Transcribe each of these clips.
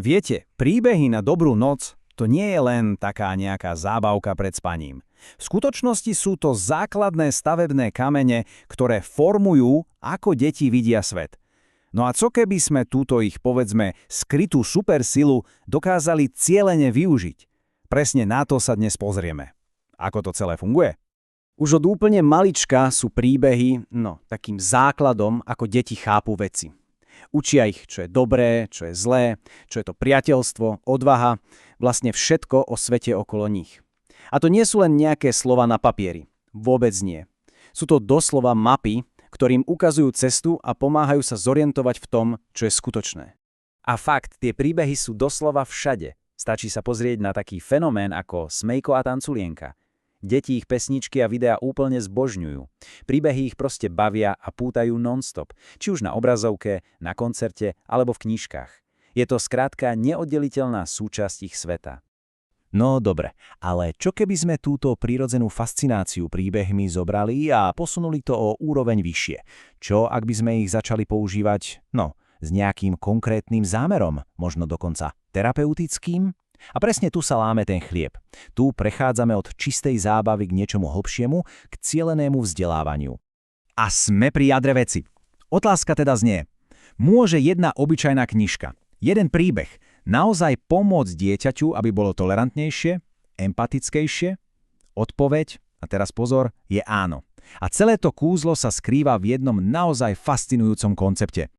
Viete, príbehy na dobrú noc to nie je len taká nejaká zábavka pred spaním. V skutočnosti sú to základné stavebné kamene, ktoré formujú, ako deti vidia svet. No a co keby sme túto ich, povedzme, skrytú supersilu dokázali cielene využiť? Presne na to sa dnes pozrieme. Ako to celé funguje? Už od úplne malička sú príbehy, takým základom, ako deti chápu veci. Učia ich, čo je dobré, čo je zlé, čo je to priateľstvo, odvaha, vlastne všetko o svete okolo nich. A to nie sú len nejaké slova na papieri. Vôbec nie. Sú to doslova mapy, ktorým ukazujú cestu a pomáhajú sa zorientovať v tom, čo je skutočné. A fakt, tie príbehy sú doslova všade. Stačí sa pozrieť na taký fenomén ako Smejko a tanculienka. Deti ich pesničky a videá úplne zbožňujú. Príbehy ich proste bavia a pútajú non-stop, či už na obrazovke, na koncerte alebo v knižkách. Je to skrátka neoddeliteľná súčasť ich sveta. No dobre, ale čo keby sme túto prírodzenú fascináciu príbehmi zobrali a posunuli to o úroveň vyššie? Čo ak by sme ich začali používať, s nejakým konkrétnym zámerom, možno dokonca terapeutickým? A presne tu sa láme ten chlieb. Tu prechádzame od čistej zábavy k niečomu hlbšiemu, k cielenému vzdelávaniu. A sme pri jadre veci. Otázka teda znie, môže jedna obyčajná knižka, jeden príbeh, naozaj pomôcť dieťaťu, aby bolo tolerantnejšie, empatickejšie? Odpoveď, a teraz pozor, je áno. A celé to kúzlo sa skrýva v jednom naozaj fascinujúcom koncepte.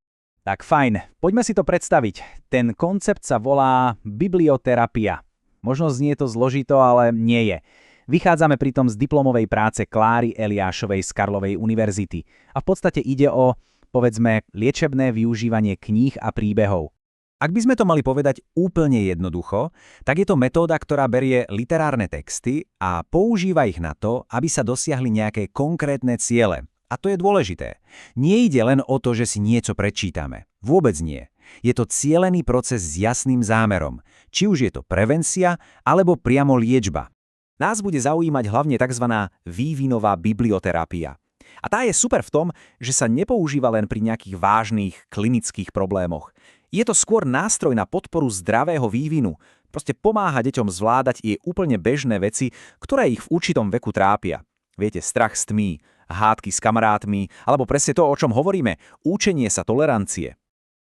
Tak fajn, poďme si to predstaviť. Ten koncept sa volá biblioterapia. Možno znie to zložito, ale nie je. Vychádzame pritom z diplomovej práce Kláry Eliášovej z Karlovej univerzity. A v podstate ide o, povedzme, liečebné využívanie kníh a príbehov. Ak by sme to mali povedať úplne jednoducho, tak je to metóda, ktorá berie literárne texty a používa ich na to, aby sa dosiahli nejaké konkrétne ciele. A to je dôležité. Nie ide len o to, že si niečo prečítame. Vôbec nie. Je to cielený proces s jasným zámerom. Či už je to prevencia, alebo priamo liečba. Nás bude zaujímať hlavne tzv. Vývinová biblioterapia. A tá je super v tom, že sa nepoužíva len pri nejakých vážnych klinických problémoch. Je to skôr nástroj na podporu zdravého vývinu. Proste pomáha deťom zvládať i úplne bežné veci, ktoré ich v určitom veku trápia. Viete, strach z tmy, hádky s kamarátmi, alebo presne to, o čom hovoríme, učenie sa tolerancie.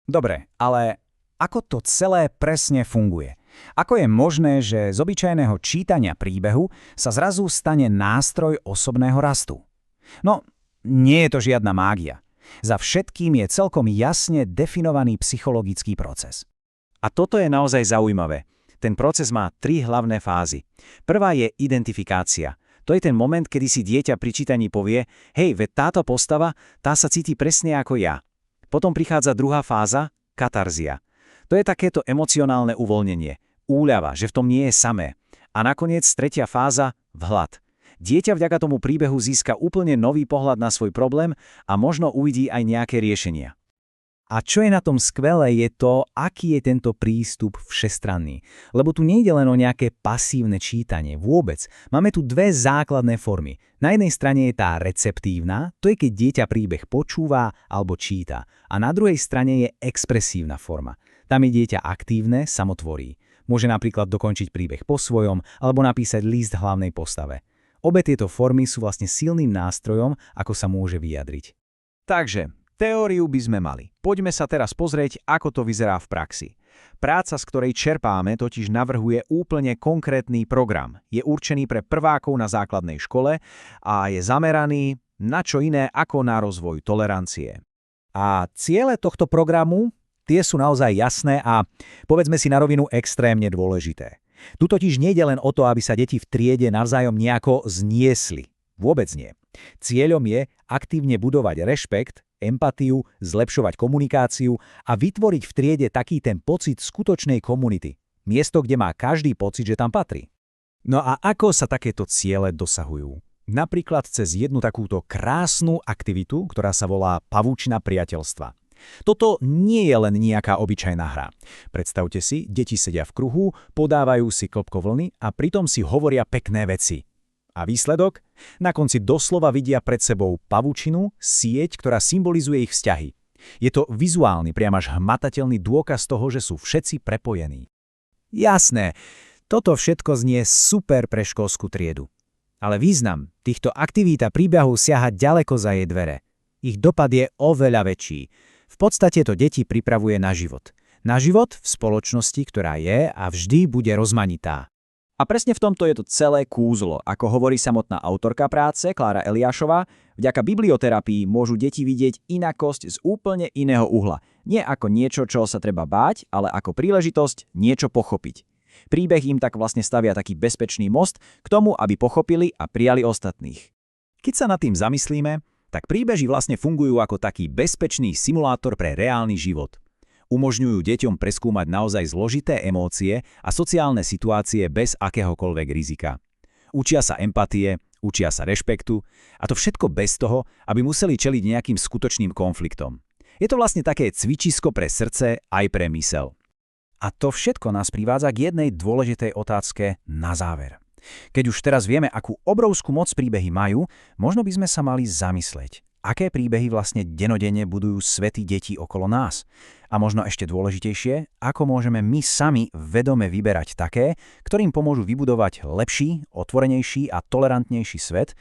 Dobre, ale ako to celé presne funguje? Ako je možné, že z obyčajného čítania príbehu sa zrazu stane nástroj osobného rastu? No, nie je to žiadna mágia. Za všetkým je celkom jasne definovaný psychologický proces. A toto je naozaj zaujímavé. Ten proces má 3 hlavné fázy. Prvá je identifikácia. To je ten moment, kedy si dieťa pri čítaní povie, hej, veď táto postava, tá sa cíti presne ako ja. Potom prichádza druhá fáza, katarzia. To je takéto emocionálne uvoľnenie, úľava, že v tom nie je samé. A nakoniec tretia fáza, vhľad. Dieťa vďaka tomu príbehu získa úplne nový pohľad na svoj problém a možno uvidí aj nejaké riešenia. A čo je na tom skvelé, je to, aký je tento prístup všestranný. Lebo tu nejde len o nejaké pasívne čítanie, vôbec. Máme tu 2 základné formy. Na jednej strane je tá receptívna, to je keď dieťa príbeh počúva alebo číta. A na druhej strane je expresívna forma. Tam je dieťa aktívne, samotvorí. Môže napríklad dokončiť príbeh po svojom alebo napísať list hlavnej postave. Obe tieto formy sú vlastne silným nástrojom, ako sa môže vyjadriť. Takže teóriu by sme mali. Poďme sa teraz pozrieť, ako to vyzerá v praxi. Práca, z ktorej čerpáme, totiž navrhuje úplne konkrétny program. Je určený pre prvákov na základnej škole a je zameraný na čo iné ako na rozvoj tolerancie. A ciele tohto programu, tie sú naozaj jasné a povedzme si na rovinu extrémne dôležité. Tu totiž nejde len o to, aby sa deti v triede navzájom nejako zniesli. Vôbec nie. Cieľom je aktívne budovať rešpekt, empatiu, zlepšovať komunikáciu a vytvoriť v triede taký ten pocit skutočnej komunity. Miesto, kde má každý pocit, že tam patrí. No a ako sa takéto ciele dosahujú? Napríklad cez jednu takúto krásnu aktivitu, ktorá sa volá pavúčina priateľstva. Toto nie je len nejaká obyčajná hra. Predstavte si, deti sedia v kruhu, podávajú si klopkovlny a pritom si hovoria pekné veci. A výsledok? Na konci doslova vidia pred sebou pavučinu, sieť, ktorá symbolizuje ich vzťahy. Je to vizuálny, priam až hmatateľný dôkaz toho, že sú všetci prepojení. Jasné, toto všetko znie super pre školskú triedu. Ale význam týchto aktivít a príbehov siaha ďaleko za jej dvere. Ich dopad je oveľa väčší. V podstate to deti pripravuje na život. Na život v spoločnosti, ktorá je a vždy bude rozmanitá. A presne v tomto je to celé kúzlo. Ako hovorí samotná autorka práce, Klára Eliášová, vďaka biblioterapii môžu deti vidieť inakosť z úplne iného uhla. Nie ako niečo, čo sa treba báť, ale ako príležitosť niečo pochopiť. Príbeh im tak vlastne stavia taký bezpečný most k tomu, aby pochopili a prijali ostatných. Keď sa nad tým zamyslíme, tak príbehy vlastne fungujú ako taký bezpečný simulátor pre reálny život. Umožňujú deťom preskúmať naozaj zložité emócie a sociálne situácie bez akéhokoľvek rizika. Učia sa empatie, učia sa rešpektu a to všetko bez toho, aby museli čeliť nejakým skutočným konfliktom. Je to vlastne také cvičisko pre srdce aj pre mysel. A to všetko nás privádza k jednej dôležitej otázke na záver. Keď už teraz vieme, akú obrovskú moc príbehy majú, možno by sme sa mali zamyslieť, aké príbehy vlastne denodenne budujú svety detí okolo nás. A možno ešte dôležitejšie, ako môžeme my sami vedome vyberať také, ktorým pomôžu vybudovať lepší, otvorenejší a tolerantnejší svet,